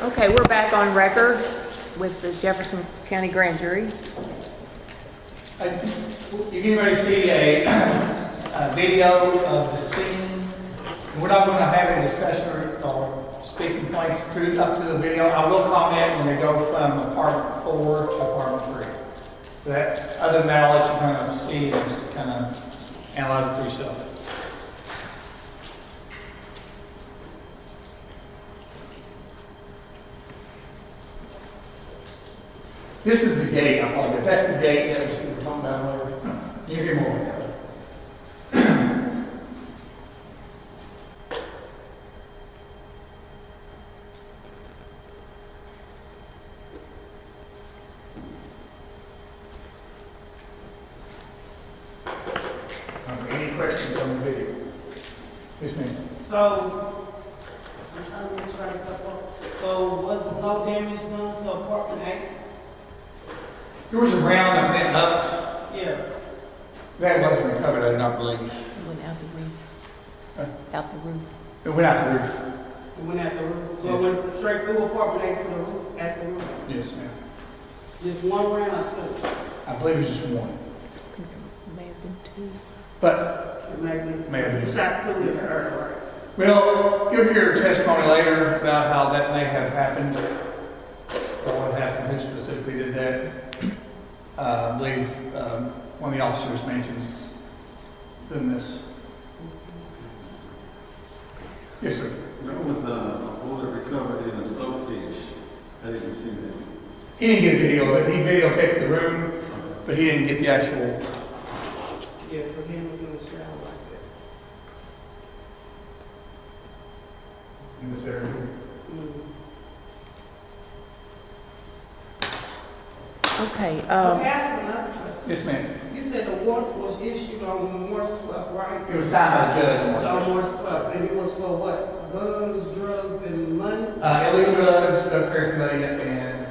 Okay, we're back on record with the Jefferson County Grand Jury. If anybody see a video of the scene, we're not going to have any discussion or speaking points up to the video. I will comment when they go from apartment 4 to apartment 3. That, other than that, I'll let you kind of see and kind of analyze it for yourself. This is the gate, I apologize. That's the gate that we were talking about earlier. You get more. Any questions on the video? Yes, ma'am. So, I'm trying to make sure I get that part. So, was no damage done to apartment 8? There was a round that went up. Yeah. That wasn't recovered, I do not believe. It went out the roof. Out the roof. It went out the roof. It went at the roof. So it went straight through apartment 8 to the roof, at the roof. Yes, ma'am. Just one round or two? I believe it was just one. I think it may have been 2. But, It May have been. shot 2 in the earth, right? well, you'll hear testimony later about how that may have happened. Or what happened, who specifically did that. I believe one of the officers mentions doing this. Yes, sir. There was a bullet recovered in a soap dish. I didn't see that. He didn't get a video of it. He videotaped the room, but he didn't get the actual. Yeah, because he was in the shower like In this area. that. Okay, Okay, I have another question. Yes, ma'am. You said the warrant was issued on March 12th, right? It was signed by the judge. It's on March 12th, and it was for what? Guns, drugs, and money? Illegal drugs, drug paraphernalia, and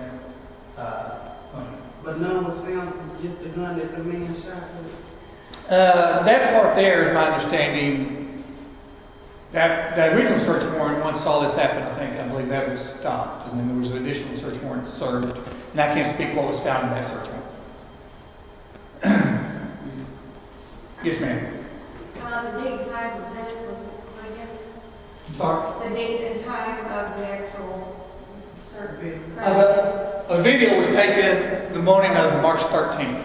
money. But none was found, just the gun that the man shot with. That part there is my understanding. That original search warrant, once all this happened, I believe that was stopped, and then there was an additional search warrant served, and I can't speak what was found in that search warrant. Yes, ma'am. The date and time of this was what again? I'm sorry. The date and time of the actual surgery. A video was taken the morning of March 13th.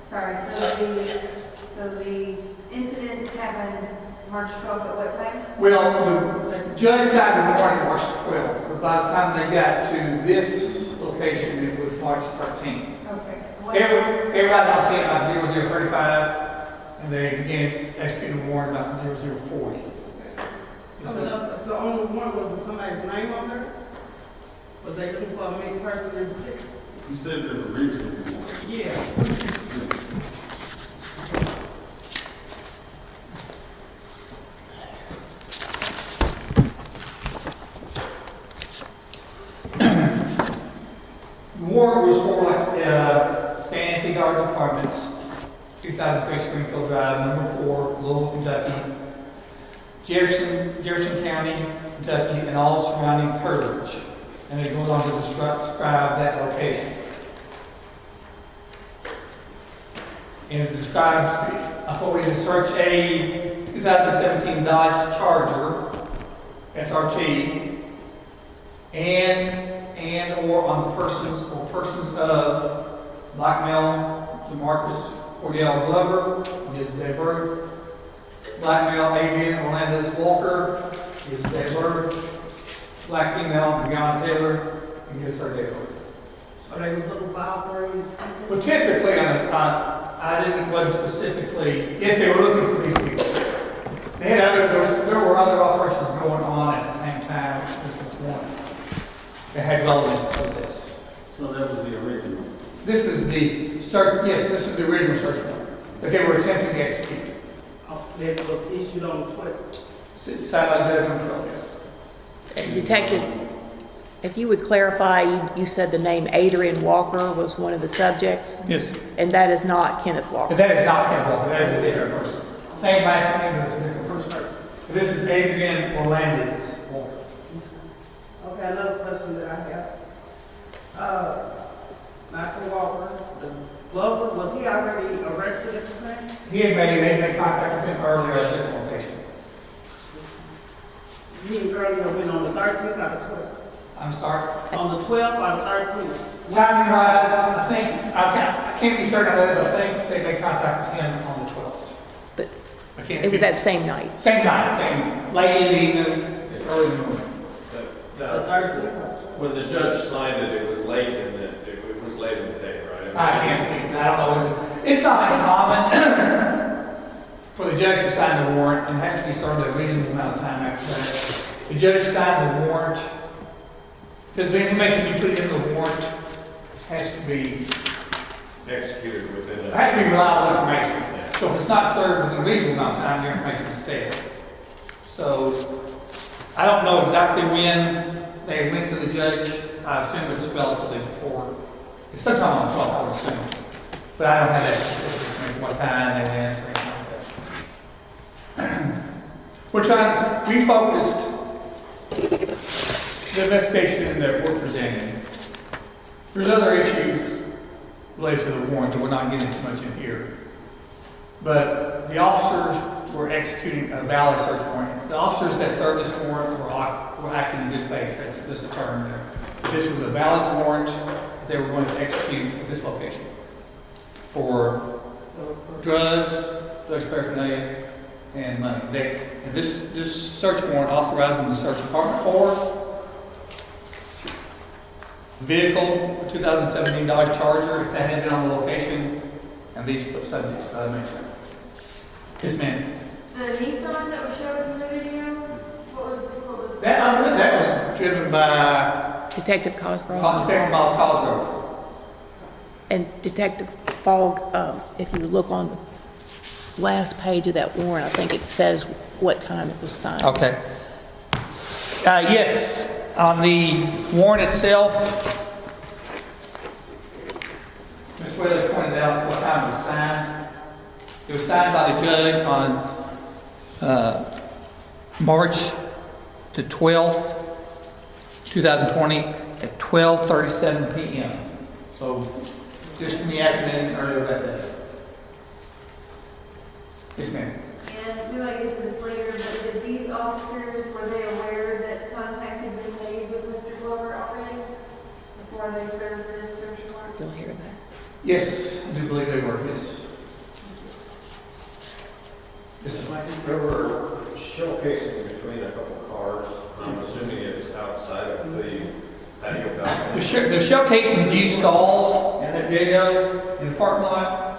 Sorry, so the incidents happened March 12th at what time? Well, the judge signed the warrant March 12th, but by the time they got to this location, it was March 13th. Okay. Everybody was seeing about 0035, and they began executing the warrant about 0040. Yes, sir. So the only one was somebody's name on there? Was they looking for a main person in particular? You said the original one. Yeah. The warrant was for St. Anthony Gardens Apartments, 2003 Springfield Drive, number 4, Louisville, Kentucky, Jefferson County, Kentucky, and all surrounding curtilage. And it goes on to describe that location. And it describes the authority to search a 2017 Dodge Charger, SRT, and or on the persons of black male Jamarcus Cordell Glover, his day of birth, black male Adrian Orlandez Walker, his day of birth, black female Breonna Taylor, and his her day of birth. So they was looking for all 3? Well, typically, wasn't specifically, yes, they were looking for these people. They had there were other operations going on at the same time. This was one that had relevance to this. So that was the original. This is the search. Yes, this is the original search warrant that they were attempting to execute. They was issued on the 12th. Signed by Judge on 12, yes. Detective, if you would clarify, you said the name Adrian Walker was one of the subjects, Yes. and that is not Kenneth Walker. But that is not Ken Walker. That is a different person. Same last name, but it's a different person. But this is Adrian Orlandez Walker. Okay, another question that I have. him earlier at a different location. You and Gurney have been on the 13th or the 12th? I'm sorry. On the 12th or the 13th? Timing wise, I think, I can't be certain of it, but I think they contacted him on the 12th. But I can't. it was that same night. Same night, same, late in the evening, early in the morning. The 13th. When the judge signed it, it was late in it was late in the day, right? I can't speak, I don't know. It's not uncommon for the judge to sign the warrant, and it has to be served a reasonable amount of time after that. The judge signed the warrant, because the information you put in the warrant has to be, Executed within it has to be reliable information. So if it's not served within a reasonable amount of time, the information is stale. So, I don't know exactly when they went to the judge. I assume it's relatively before. It's sometime on the 12th, I would assume. But I don't have that specific, what time they went or anything like that. We focused the investigation that we're presenting. There's other issues related to the warrant that we're not getting too much in here. But the officers were executing a valid search warrant. The officers that served this warrant were acting in good faith. That's the term there. This was a valid warrant that they were going to execute at this location for drugs paraphernalia, and money. And this search warrant authorized them to search apartment 4, vehicle, a 2017 Dodge Charger, if that had been on the location, and these subjects that I mentioned. Yes, ma'am. The Nissan that was showed in the video, what was That, I believe that was driven by Detective Cosgrove. Detective Miles Cosgrove. And Detective Fogg, if you look on the last page of that warrant, I think it says what time it was signed. Okay. Yes, on the warrant itself, Ms. Whaley pointed out what time it was signed. It was signed by the judge on March the 12th, 2020 at 12:37 p.m. So just in the afternoon, earlier that day. Yes, ma'am. And we might get to this later, but did these officers, were they aware that contact had been made with Mr. Glover already before they served this search warrant? You'll hear that. Yes, I do believe they were, yes. Yes, sir. There were showcasing between a couple cars. I'm assuming it's outside of the patio balcony. The showcasings you saw in that video in the parking lot,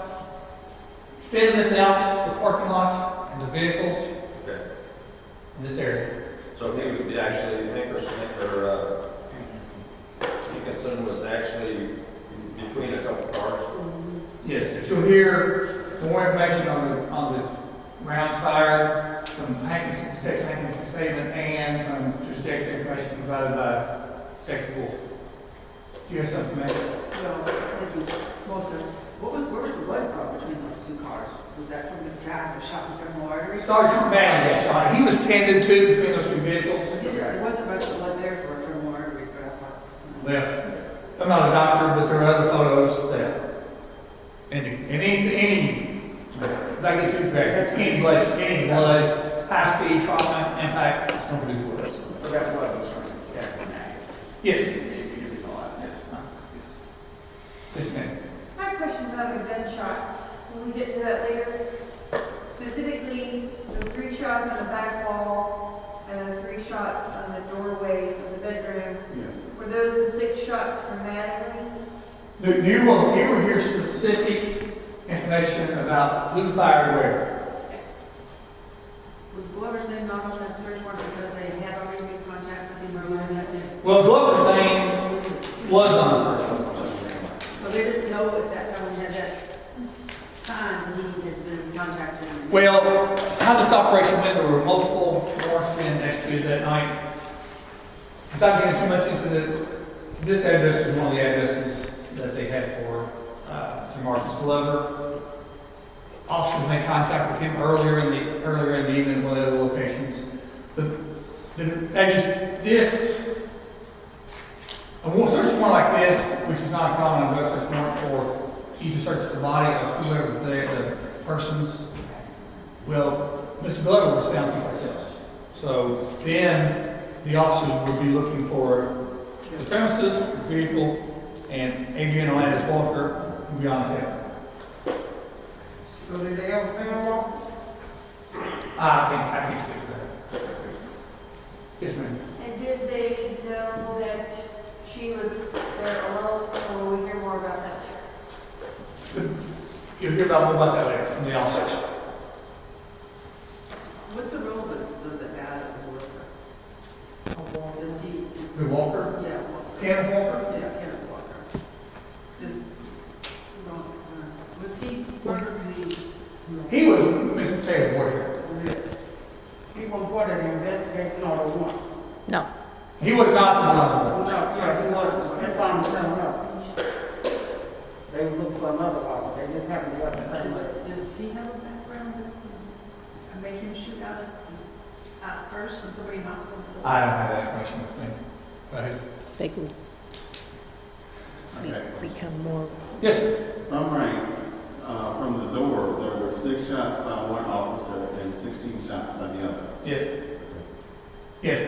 extending this out to the parking lot and the vehicles Okay. in this area. So he was actually, Dickinson was actually between a couple cars. Yes, but you'll hear more information on the rounds fired from Detective Hankinson's statement and from trajectory information provided by Detective Wolf. Do you have something, Matt? No, thank you. Most where was the blood from between those two cars? Was that from the guy who shot the femoral artery? Sergeant Manley got shot. He was tended to between those two vehicles. There wasn't much blood there for a femoral artery, but I thought. Well, I'm not a doctor, but there are other photos that any if I get too graphic, any blood, high speed trauma, impact, it's going to produce blood. But that blood was from Captain Mack. Yes. Because he's alive. Yes, ma'am. I have questions about the gunshots. When we get to that later, specifically the 3 shots on the back wall and the 3 shots on the doorway of the bedroom. Were those the 6 shots from Mattingly? You will hear specific information about who fired where. Was Glover's name not on that search warrant because they had already made contact with him earlier that day? Well, Glover's name was on the search warrant. So they didn't know at that time when he had that signed that he had been contacted. Well, how this operation went, there were multiple warrants being executed that night. Without getting too much into this address was one of the addresses that they had for Marcus Glover. Officers made contact with him earlier in the evening at one of the other locations. A search warrant like this, which is not a common drug search warrant for you to search the body of whoever the persons, Well, Mr. Glover was found someplace else. So then the officers would be looking for the premises, the vehicle, and Adriana Landis Walker and Breonna Taylor. So did they ever found one? I can't speak to that. Yes, ma'am. And did they know that she was there alone, or will we hear more about that later? You'll hear more about that later from the officers. What's the relevance of the ad as a worker? Does he? Who, Walker? Yeah, Walker. Kenneth Walker? Yeah, Kenneth Walker. Does, you know, was he part of the? He was Mr. Taylor's boyfriend. He was part of the investigation or the one? No. He was not the one of them. No, yeah, he was. That's why I'm telling you. They were looking for another one. They just happened to have the same one. Does he have a background that make him shoot out first when somebody knocks on the door? I don't have that information with me. But his, They could become more. yes, sir. I'm right. From the door, there were 6 shots by one officer and 16 shots by the other. Yes. Yes.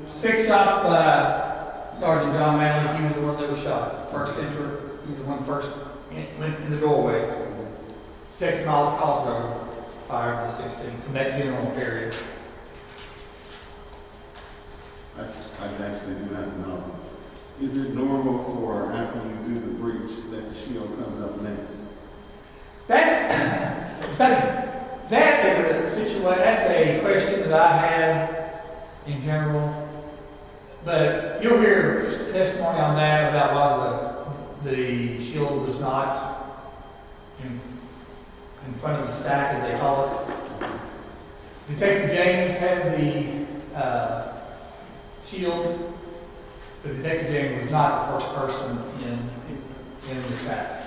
6 shots by Sergeant John Manley. He was the one that was shot. First enter. He's the one first went in the doorway. Detective Miles Cosgrove fired the 16 from that general area. I actually do not know. Is it normal for after you do the breach that the shield comes up next? That is a situation. That's a question that I had in general, but you'll hear testimony on that about why the shield was not in front of the stack, as they call it. Detective James had the shield, but Detective James was not the first person in the stack.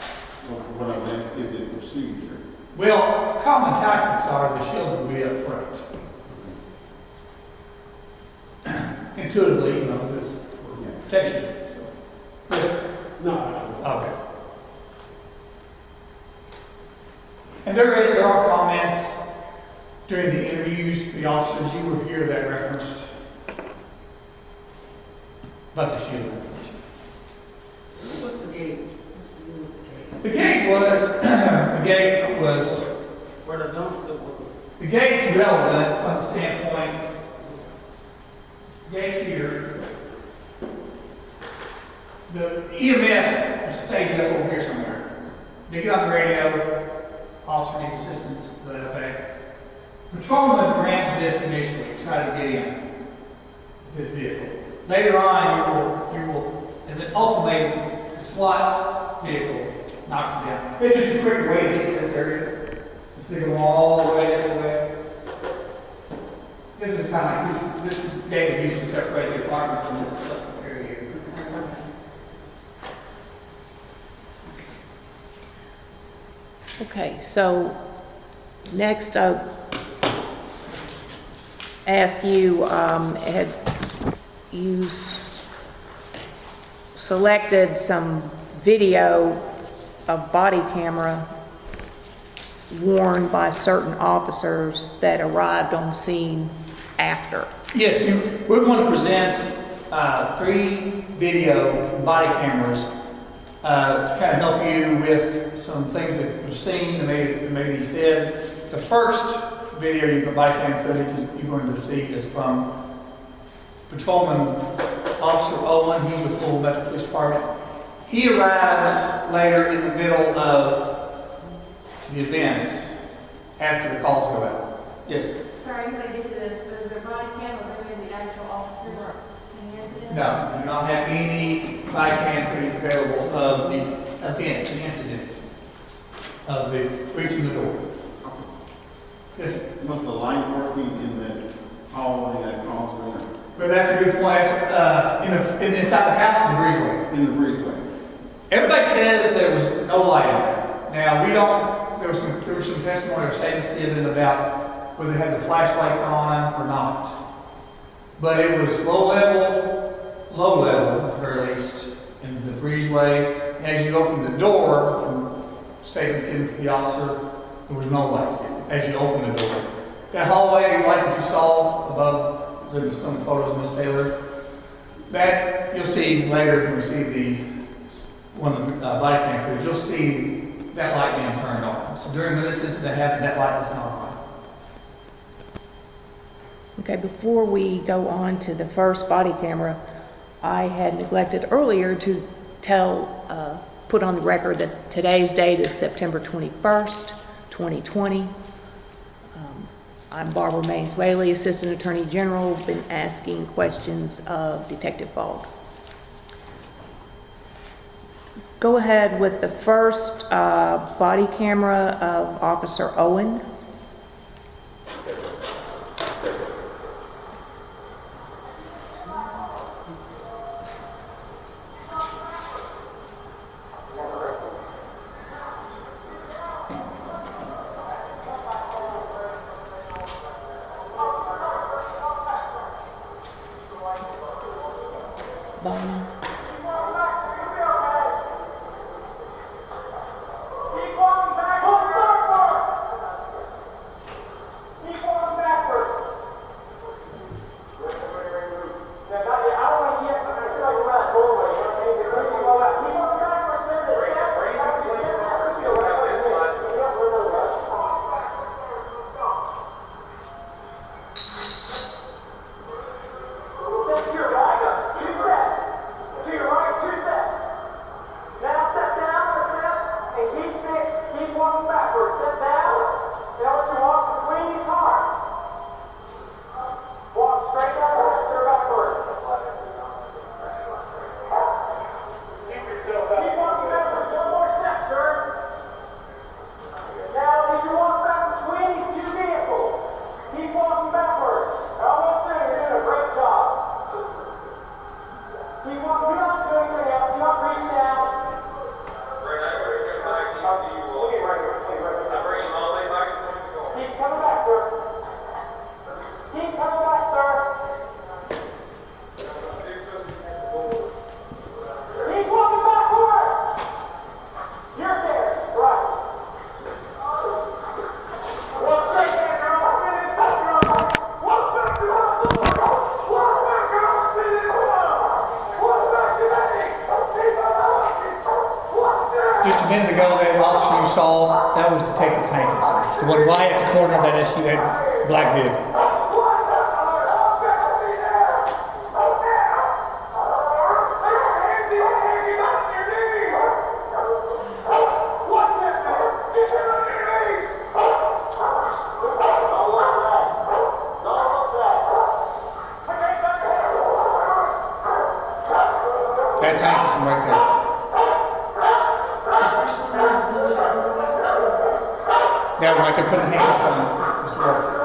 What I'm asking, is it procedure? Well, common tactics are the shield will be up front. Intuitively, you know, this for protection. So. Yes. No. Okay. And there are comments during the interviews for the officers. You will hear that referenced about the shield. What's the gate? What's the deal with the gate? The gate was Where the dumpster was. the gate's relevant from the standpoint. Gates here. The EMS stage up over here somewhere. They get on the radio. Officer needs assistance to that effect. Patrolman grabs this initially, try to get in his vehicle. Later on, you will, and then ultimately, the SWAT vehicle knocks it down. It's just a quick way to get to this area. Instead of going all the way this way. This is kind of like, this gate was used to separate the apartments from this area here. Okay, so next I ask you, had you selected some video of body camera worn by certain officers that arrived on scene after? Yes, we're going to present 3 video body cameras to kind of help you with some things that were seen and maybe said. The first video you can body cam footage you're going to see is from Patrolman Officer Owen. He's with Louisville Metro Police Department. He arrives later in the middle of the events after the calls go out. Yes? Sorry, I'm gonna get to this, but is there body cam of any of the actual officers in the incident? No, we do not have any body cam footage available of the event, the incident of the breaching the door. Yes, sir. Was the light working in that hallway that causeway? Well, that's a good point. Inside the house in the breezeway. In the breezeway? Everybody says there was no light in there. Now, we don't, there was some testimony or statements given about whether they had the flashlights on or not. But it was low level at the very least, in the breezeway. And as you open the door, from statements given to the officer, there was no lights given. as you open the door. That hallway, like that you saw above, there's some photos, Ms. Taylor, that you'll see later when we see one of the body cam footage, you'll see that light being turned on. So during this incident happened, that light was not on. Okay, before we go on to the first body camera, I had neglected earlier to put on the record that today's date is September 21st, 2020. I'm Barbara Maines Whaley, Assistant Attorney General, been asking questions of Detective Fogg. Go ahead with the first body camera of Officer Owen. Bonnie. Just a minute ago, that officer you saw, that was Detective Hankinson. The one right at the corner of that SU, that black vehicle. That's Hankinson right there. That right there, putting hands on Mr. Walker.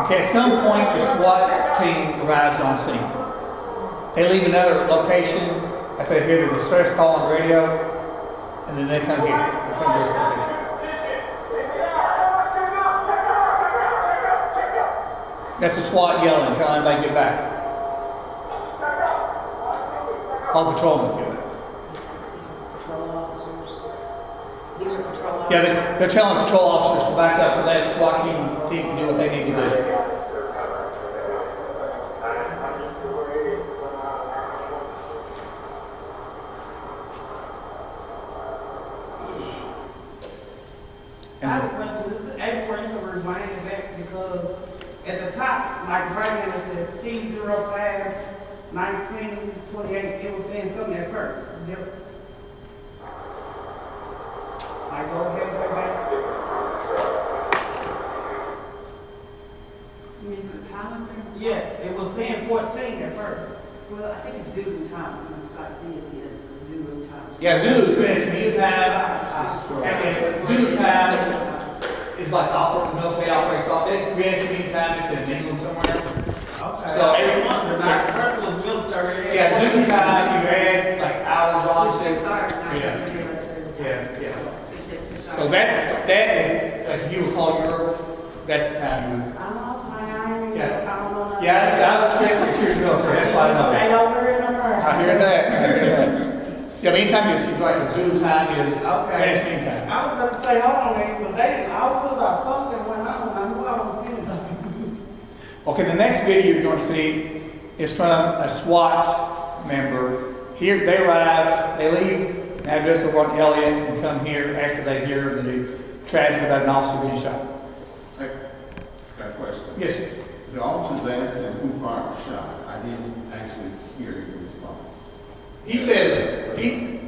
Okay, at some point, the SWAT team arrives on scene. They leave another location after they hear the distress call on the radio, and then they come here. They come to this location. That's the SWAT yelling, telling everybody to get back. All patrolmen get back. Patrol officers. These are patrol officers. Yeah, they're telling patrol officers to back up so that SWAT team can do what they need to do. I have a question. This is April to remind you back because at the top, like right here, it said T05 1928. It was saying something at first. Different. I go ahead and go back. You mean the time? Yes, it was saying 14 at first. Well, I think it's Zulu time because it's got Z at the end, so it's Zulu time. Yeah, Zulu's Greenwich Mean Time. And Zulu time is like military operates off. Greenwich Mean Time is in England somewhere. Okay. So the first was military. yeah, Zulu time you add like hours on. Yeah. So that if you would call Europe, that's the time you would. Yeah, I spent 6 years military. That's why I know that. I hear that. See, anytime she's right, the Zulu time is Greenwich Mean Time. I was about to say, hold on, man, but I was told about something when I knew I was seeing nothing. Okay, the next video you're going to see is from a SWAT member. Here, they arrive, they leave an address over on Elliott and come here after they hear the tragedy about an officer being shot. I got a question. Yes, sir. The officers asked him who fired the shot. I didn't actually hear his response. He says,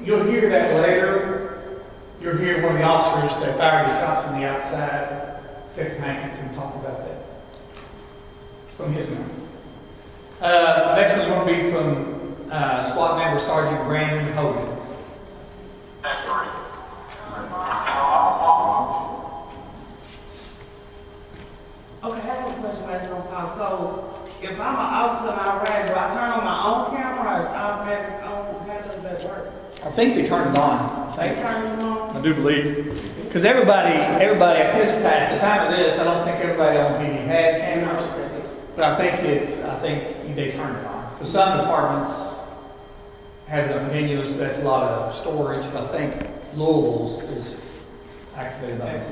you'll hear that later. You'll hear one of the officers that fired the shots from the outside, Detective Hankinson, talk about that from his mouth. Next one's going to be from SWAT member Sergeant Brandon Hogan. Okay, I have a question about this on pause. So, if I'm an officer and I ride, do I turn on my own camera or is it automatic on? How does that work? I think they turned it on. They turn it on? I do believe. Because everybody at the time of this, I don't think everybody on PD had cameras. But I think they turned it on. Because some departments have a continuous, that's a lot of storage. I think Louisville's is activated by it.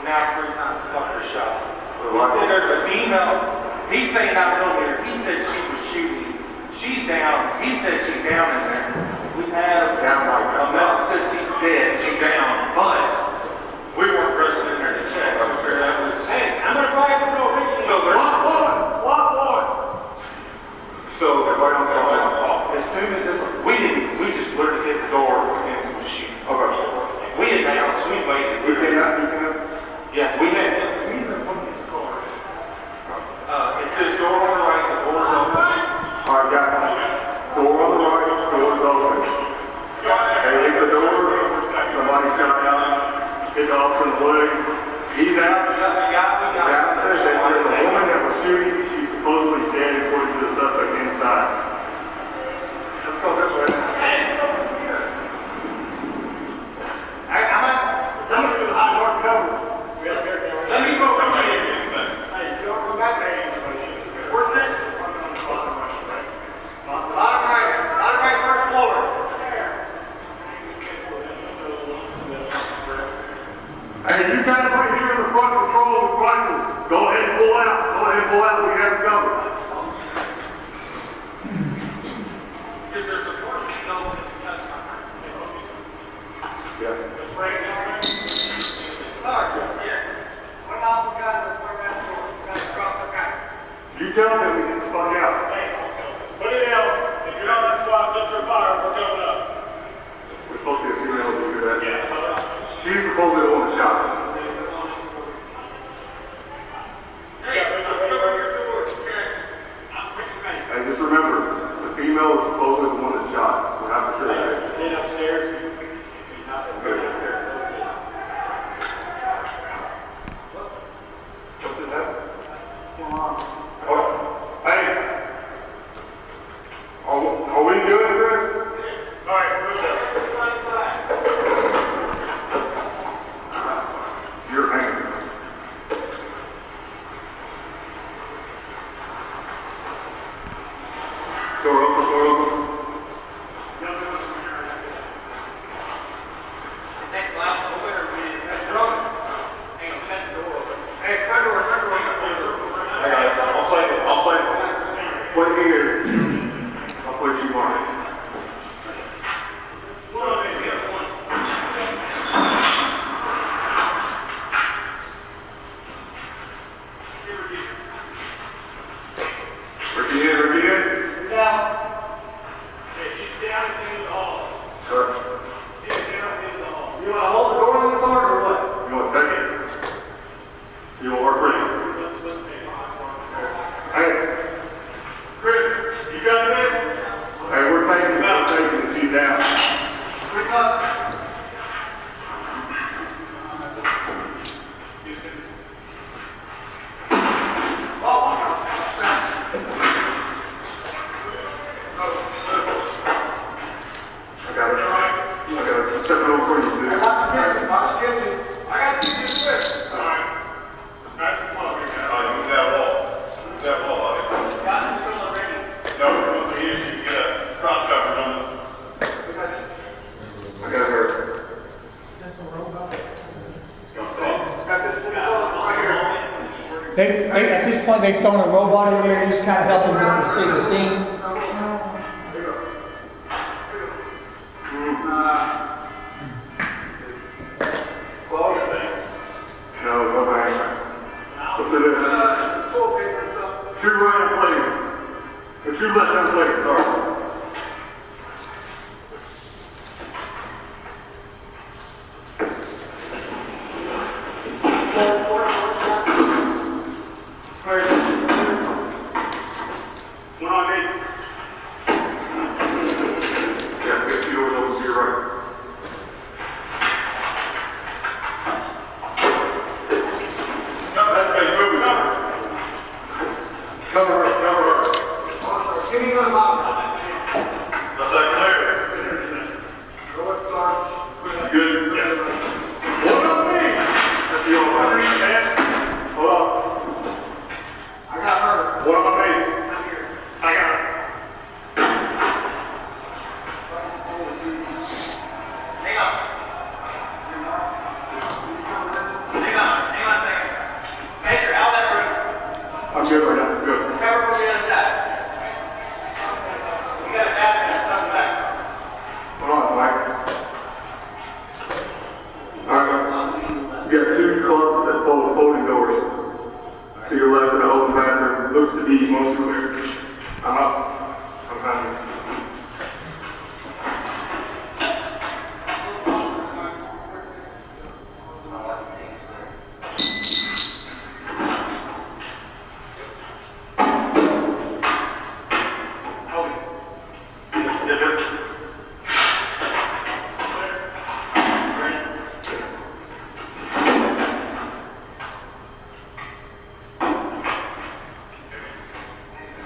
now 3 times fucker shot. He said there's a female, he's saying out earlier, he said she was shooting. She's down, he said she's down in there. We have, Mel says she's dead, she's down, but we weren't present in there to check. I'm sure that was, hey, I'm gonna fly for no reason. So there's one. So everybody else as soon as this, we just literally hit the door and we was shooting. Okay. We announced, we waited. We came out, yeah, we had. It says door on the right, the door's open. All right, guys. Door on the right, door's open. Hey, hit the door. Somebody shot out. Hit off in the leg. He's out. There's a woman that was shooting. She's supposedly dead according to the suspect inside. Let's go this way. I'm gonna do the high north cover. Let me go from here. Hey, don't go back there. Where's this? Bottom right, first floor. Hey, you guys right here in the front control of the rifle. Go ahead and pull out. Go ahead and pull out. We have it covered. Is there support? No. Yeah. You tell them we can spun out. Put it out. If you're on that squad, set your fire. We're coming up. We're supposed to be a female to do that. Yeah. She's supposedly the one that shot. Hey, just remember, the female is supposedly the one that shot. We'll have to say that. Get upstairs. What's his name? Oh, hey. Are we doing Chris? All right, move up. Your hand. Door open, door open. Play me here. I'll play you Mark. Ricky in. Down. Yeah, she's down in the hall. Sir. She's down in the hall. You want to hold the door in the car or what? You want to take it? You want to work with it? Hey. Chris, you got it? Hey, we're taking the two down. Quick up. I got it. Step it over for you, dude. I got to give you this. All right. That's the plug here, guys. Move that wall. Move that wall. Got this already. No, over here, you can get a cross cover on it. I got her. That's a robot. Got this right here. They, at this point, they've thrown a robot in there, just kind of helping with the scene. No, go back. What's it? Two right plates. Or two left hand plates, sorry. One on me. Yeah, get yours over to your right. No, that's good. Move it. Cover her, cover her. Give me one, Bob. closets that folding doors. To your left in the open bathroom, looks to be mostly clear. I'm up. I'm happy.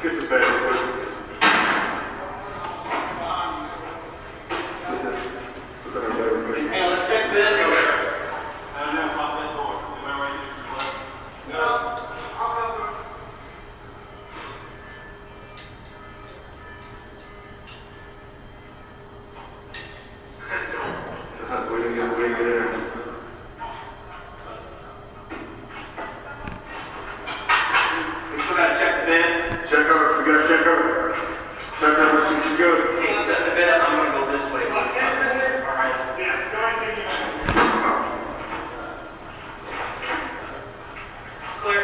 Get to bed real quick. Hey, let's check the bed over there. We didn't get in. We still gotta check the bed. Check over, we gotta check over. Check over, she's good. Hey, set the bed up, I'm gonna go this way. All right. Clear.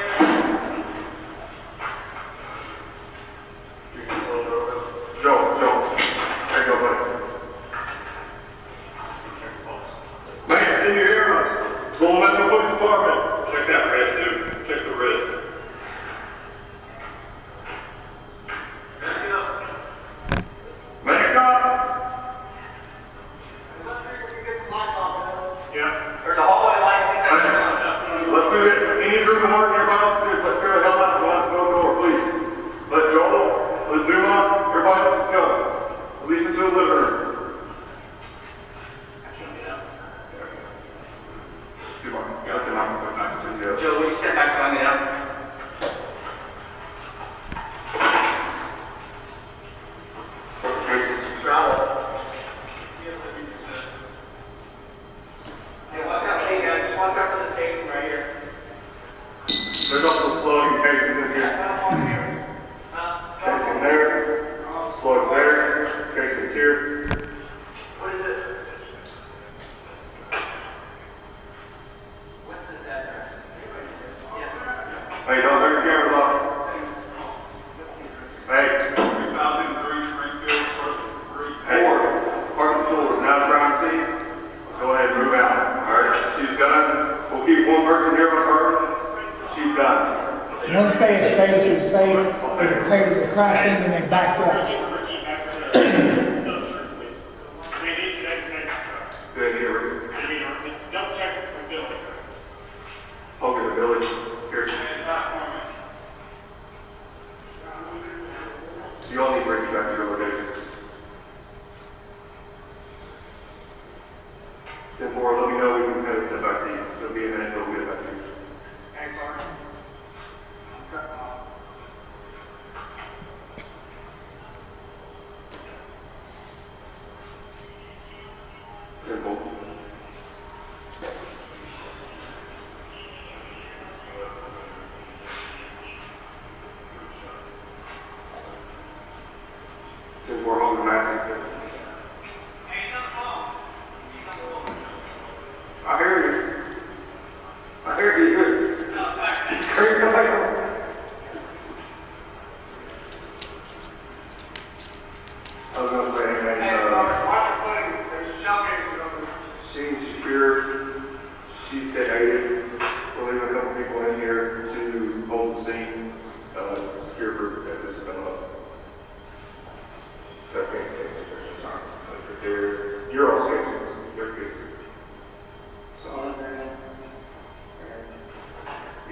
Joe. There you go, buddy. Man, can you hear us? Going at the police department. Check that wrist, dude. Check the wrist. Man, come. Yeah. There's a hallway light. Let's do it. Any group of work everybody else do, let's go the hell out and go out the door, please. Let's zoom on. Everybody let's go. At least into the living room. Come on. Got the knock back to the Joe, will you step back so I get out? Hey, watch out, hey guys, just watch out for the station right here. There's also floating cases in here. Casing there, float there, casings here. What is it? What's this address? Yeah. Hey, don't turn your cameras off. Hey. 2003 Springfield, Hey, parking stores, now trying to see. Go ahead and move out. Alright, she's done. We'll keep one person here on her. She's done. Once they established it safe, they declared it a crime scene, then they backed up. Good here. Over the village. Here. You all need to bring you back to your location. 10-4, let me know we can have it sent back to you. It'll be a minute, we'll get it back to you. Thanks, Lauren. Simple. We're holding massive. I hear you. I hear you. Hurry, come back. I was gonna say, she's secure. She's sedated. We're leaving a couple people in here to hold the scene. Secure group that this is going up. That can't take this time. You're all cases. They're cases.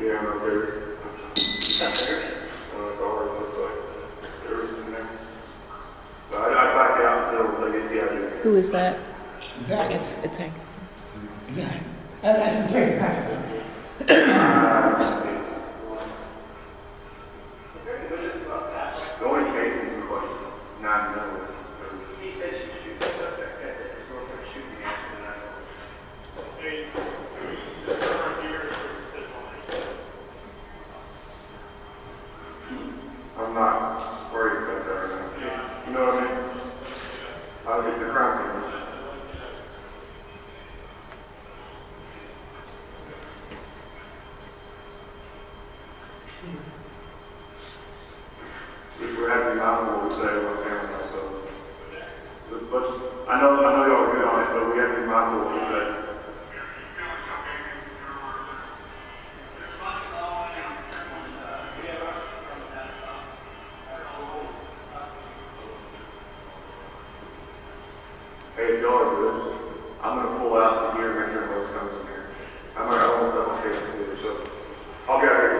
Yeah, I'm up there. It's already looks like there is in there. But I back out until they get the idea. Who is that? Zach. It's Hank. Zach. That's the thing. The only case is like 9 minutes. He said she should shoot that suspect at the store for shooting after that. I'm not worried about that right now. You know what I mean? I'll get the crime figures. say on camera, so. But I know y'all are good on it, but we have to be mindful of what we say. Hey, if y'all are good, I'm gonna pull out the gear, make sure everyone comes in here. I won't let my face do it, so I'll get out here.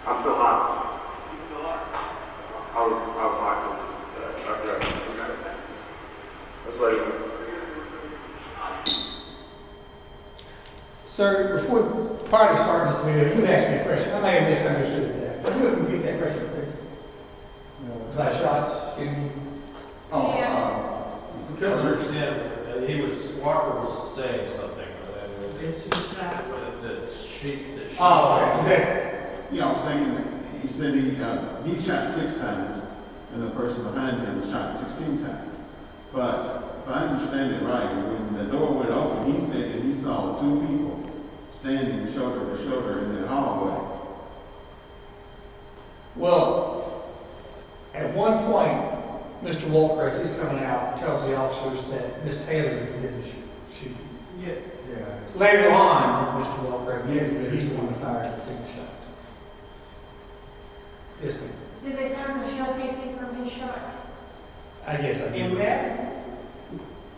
I'm still hot. I was hot. Okay. Let's let it go. Sir, prior to starting this video, you asked me a question. I may have misunderstood that. Could you repeat that question, please? About shots, shooting? We couldn't understand, Walker was saying something. Oh, okay. Yeah, I was thinking, that he said he shot 6 times, and the person behind him shot 16 times. But if I understand it right, when the door went open, he said that he saw 2 people standing shoulder to shoulder in the hallway. Well, at one point, Mr. Walker, as he's coming out, tells the officers that Miss Taylor didn't shoot. Yeah. Later on, Mr. Walker admits that he's the one who fired the single shot. Yes, ma'am. Did they find the shell casing from his shot? I guess I In did. where?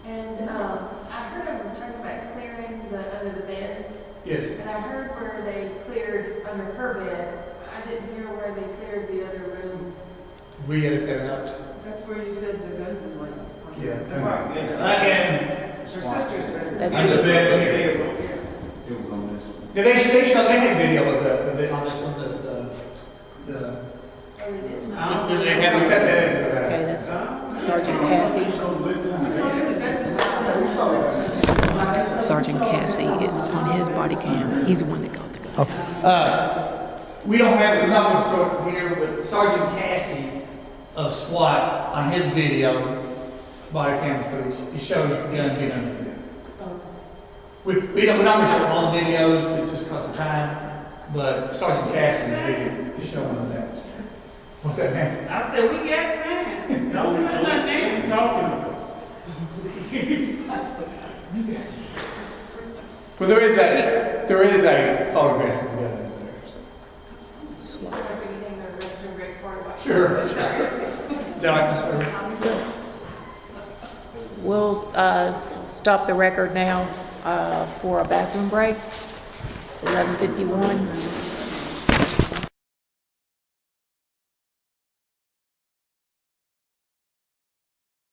And, I heard them talking about clearing under the beds. Yes. And I heard where they cleared under her bed. I didn't hear where they cleared the other room. We edit that out. That's where you said the gun was like. Yeah. Right. And It's her sister's bed. That's under the bed. It was on this one. Did they had video of the on this one, the Oh, they didn't? did they have, we cut that in. Okay, that's Sergeant Cassie. Sergeant Cassie is on his body cam. He's the one that got the gun. We don't have the number sort here, but Sergeant Cassie of SWAT on his video, body camera footage, it shows the gun being under the bed. We don't show all the videos, but just because of time, but Sergeant Cassie's video is showing that. What's that, man? I said, we got time. Don't do nothing. Talking about. Well, there is a photograph of the gun over there. So. So I think you take the restroom break for a while. Sure. Is that like Miss Burns? We'll stop the record now for a bathroom break, 11:51.